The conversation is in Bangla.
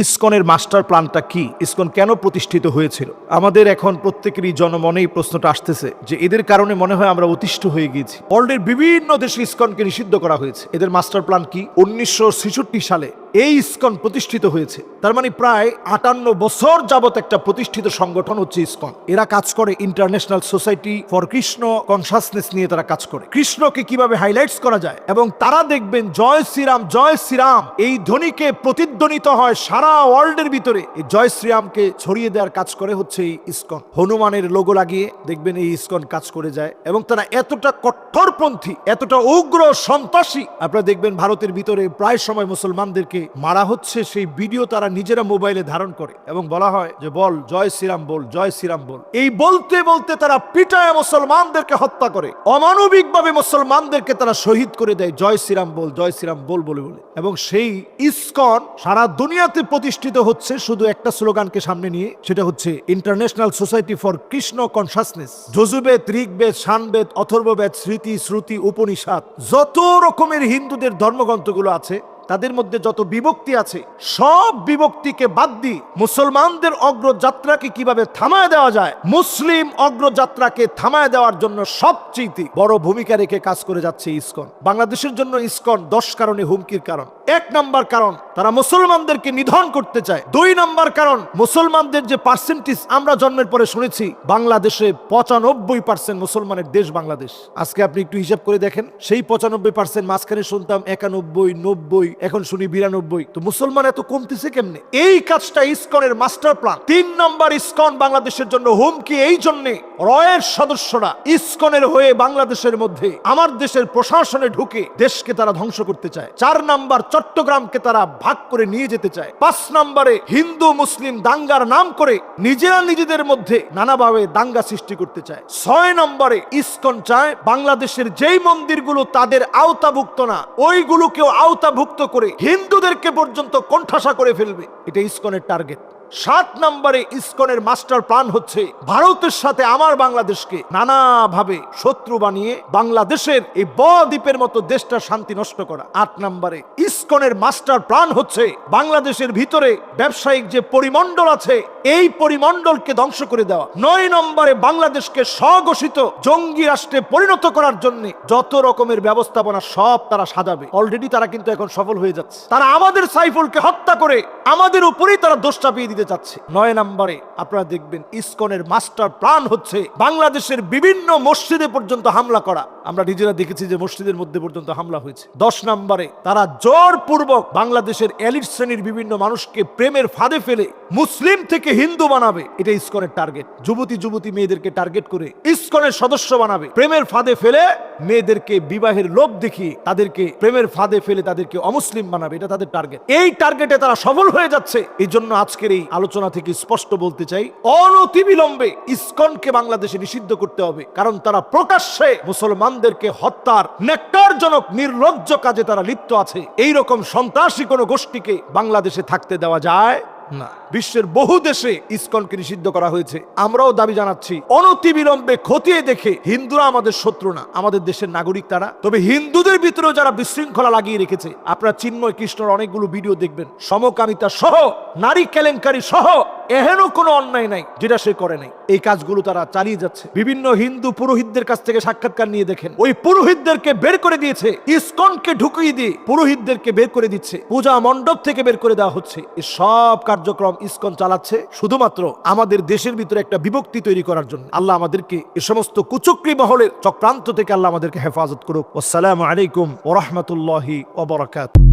ইসকনের মাস্টার প্ল্যানটা কি? ইসকন কেন প্রতিষ্ঠিত হয়েছিল? আমাদের এখন প্রত্যেকেরই জনমনেই প্রশ্নটা আসতেছে যে এদের কারণে মনে হয় আমরা অতিষ্ঠ হয়ে গিয়েছি। ওয়ার্ল্ডের বিভিন্ন দেশে ইসকনকে নিষিদ্ধ করা হয়েছে। এদের মাস্টার প্ল্যান কি? 1966 সালে এই ইসকন প্রতিষ্ঠিত হয়েছে। তার মানে প্রায় 58 বছর যাবত একটা প্রতিষ্ঠিত সংগঠন হচ্ছে ইসকন। এরা কাজ করে international society for Krishna consciousness নিয়ে তারা কাজ করে। কৃষ্ণকে কিভাবে হাইলাইটস করা যায়, এবং তারা দেখবেন জয় শ্রীরাম এই ধ্বনিকে প্রতিধ্বনিত হয় সারা ওয়ার্ল্ডের ভিতরে। এই জয় শ্রীরামকে ছড়িয়ে দেওয়ার কাজ করে হচ্ছে এই ইসকন। হনুমানের লোগো লাগিয়ে দেখবেন এই ইসকন কাজ করে যায়, এবং তারা এতটা কঠোরপন্থী, এতটা উগ্র সন্ত্রাসী। আপনারা দেখবেন ভারতের ভিতরে প্রায় সময় মুসলমানদেরকে মারা হচ্ছে, সেই ভিডিও তারা নিজেরা মোবাইলে ধারণ করে এবং বলা হয় যে বল জয় শ্রীরাম বল, জয় শ্রীরাম বল। এই বলতে বলতে তারা পিটায় মুসলমানদেরকে হত্যা করে, অমানবিকভাবে মুসলমানদেরকে তারা শহীদ করে দেয় জয় শ্রীরাম বল, জয় শ্রীরাম বল বলে বলে। এবং সেই ইসকন সারা দুনিয়াতে প্রতিষ্ঠিত হচ্ছে শুধু একটা স্লোগানকে সামনে নিয়ে, সেটা হচ্ছে international society for Krishna consciousness. Yajurveda, Rigveda, Samaveda, Atharvaveda, স্মৃতি, শ্রুতি, উপনিষদ, যত রকমের হিন্দুদের ধর্মগ্রন্থগুলো আছে তাদের মধ্যে যত বিভক্তি আছে সব বিভক্তিকে বাদ দিয়ে মুসলমানদের অগ্রযাত্রাকে কিভাবে থামায় দেওয়া যায়, মুসলিম অগ্রযাত্রাকে থামায় দেওয়ার জন্য সবচেয়ে বড় ভূমিকা রেখে কাজ করে যাচ্ছে ইসকন। বাংলাদেশের জন্য ইসকন 10 কারণে হুমকির কারণ। 1 নাম্বার কারণ, তারা মুসলমানদেরকে নিধন করতে চায়। 2 নাম্বার কারণ, মুসলমানদের যে পার্সেন্টেজ আমরা জন্মের পরে শুনেছি, বাংলাদেশে 95% মুসলমানের দেশ বাংলাদেশ। আজকে আপনি একটু হিসাব করে দেখেন, সেই 95% মাঝখানে শুনতাম 91, 90, এখন শুনি 92। তো মুসলমান এত কমতেছে কেমনে? এই কাজটা ইসকনের মাস্টার প্ল্যান। 3 নম্বর, ইসকন বাংলাদেশের জন্য হুমকি এই জন্যে রয়ের সদস্যরা ইসকনের হয়ে বাংলাদেশের মধ্যে আমার দেশের প্রশাসনে ঢুকে দেশকে তারা ধ্বংস করতে চায়। 4 নম্বর, চট্টগ্রামকে তারা ভাগ করে নিয়ে যেতে চায়। 5 নম্বরে, হিন্দু মুসলিম দাঙ্গার নাম করে নিজেরা নিজেদের মধ্যে নানাভাবে দাঙ্গা সৃষ্টি করতে চায়। 6 নম্বরে, ইসকন চায় বাংলাদেশের যেই মন্দিরগুলো তাদের আওতাভুক্ত না, ওইগুলোকেও আওতাভুক্ত করে হিন্দুদেরকে পর্যন্ত কোণঠাসা করে ফেলবে। এটা ইসকনের টার্গেট। 7 নম্বরে, ইসকনের মাস্টার প্ল্যান হচ্ছে ভারতের সাথে আমার বাংলাদেশকে নানাভাবে শত্রু বানিয়ে বাংলাদেশের এই বদ্বীপের মতো দেশটা শান্তি নষ্ট করা। 8 নম্বরে, ইসকনের মাস্টার প্ল্যান হচ্ছে বাংলাদেশের ভিতরে ব্যবসায়িক যে পরিমণ্ডল আছে এই পরিমণ্ডলকে ধ্বংস করে দেওয়া। 9 নম্বরে, বাংলাদেশকে স্বঘোষিত জঙ্গি রাষ্ট্রে পরিণত করার জন্য যত রকমের ব্যবস্থাপনা সব তারা সাজাবে। অলরেডি তারা কিন্তু এখন সফল হয়ে যাচ্ছে। তারা আমাদের সাইফুলকে হত্যা করে আমাদের উপরেই তারা দোষ চাপিয়ে দিতে চাচ্ছে। 9 নম্বরে, আপনারা দেখবেন ইসকনের মাস্টার প্ল্যান হচ্ছে বাংলাদেশের বিভিন্ন মসজিদে পর্যন্ত হামলা করা। আমরা নিজেরা দেখেছি যে মসজিদের মধ্যে পর্যন্ত হামলা হয়েছে। 10 নম্বরে, তারা জোরপূর্বক বাংলাদেশের এলিট শ্রেণীর বিভিন্ন মানুষকে প্রেমের ফাঁদে ফেলে মুসলিম থেকে হিন্দু বানাবে। এটা ইসকনের টার্গেট। যুবতী মেয়েদেরকে টার্গেট করে ইসকনের সদস্য বানাবে, প্রেমের ফাঁদে ফেলে মেয়েদেরকে বিবাহের লোভ দেখিয়ে তাদেরকে প্রেমের ফাঁদে ফেলে তাদেরকে অমুসলিম বানাবে। এটা তাদের টার্গেট। এই টার্গেটে তারা সফল হয়ে যাচ্ছে। এই জন্য আজকের এই আলোচনা থেকে স্পষ্ট বলতে চাই, অনতিবিলম্বে ইসকনকে বাংলাদেশে নিষিদ্ধ করতে হবে। কারণ তারা প্রকাশ্যে মুসলমানদেরকে হত্যার ন্যাক্কারজনক নির্লজ্জ কাজে তারা লিপ্ত আছে। এই রকম সন্ত্রাসী কোনো গোষ্ঠীকে বাংলাদেশে থাকতে দেওয়া যায় না। বিশ্বের বহু দেশে ইসকনকে নিষিদ্ধ করা হয়েছে। আমরাও দাবি জানাচ্ছি অনতিবিলম্বে খতিয়ে দেখে, হিন্দুরা আমাদের শত্রু না, আমাদের দেশের নাগরিক তারা। তবে হিন্দুদের ভিতরেও যারা বিশৃঙ্খলা লাগিয়ে রেখেছে, আপনারা চিন্ময় কৃষ্ণর অনেকগুলো ভিডিও দেখবেন, সমকামিতা সহ, নারী কেলেঙ্কারি সহ এহেন কোনো অন্যায় নাই যেটা সে করে নাই। এই কাজগুলো তারা চালিয়ে যাচ্ছে। বিভিন্ন হিন্দু পুরোহিতদের কাছ থেকে সাক্ষাৎকার নিয়ে দেখেন, ওই পুরোহিতদেরকে বের করে দিয়েছে, ইসকনকে ঢুকিয়ে দিয়ে পুরোহিতদেরকে বের করে দিচ্ছে, পূজা মণ্ডপ থেকে বের করে দেওয়া হচ্ছে। এই সব কার্যক্রম ইসকন চালাচ্ছে শুধুমাত্র আমাদের দেশের ভিতরে একটা বিভক্তি তৈরি করার জন্য। আল্লাহ আমাদেরকে এই সমস্ত কুচক্রী মহলের চক্রান্ত থেকে আল্লাহ আমাদেরকে হেফাজত করুক। আসসালামু আলাইকুম ওয়া রাহমাতুল্লাহি ওয়া বারাকাতুহু।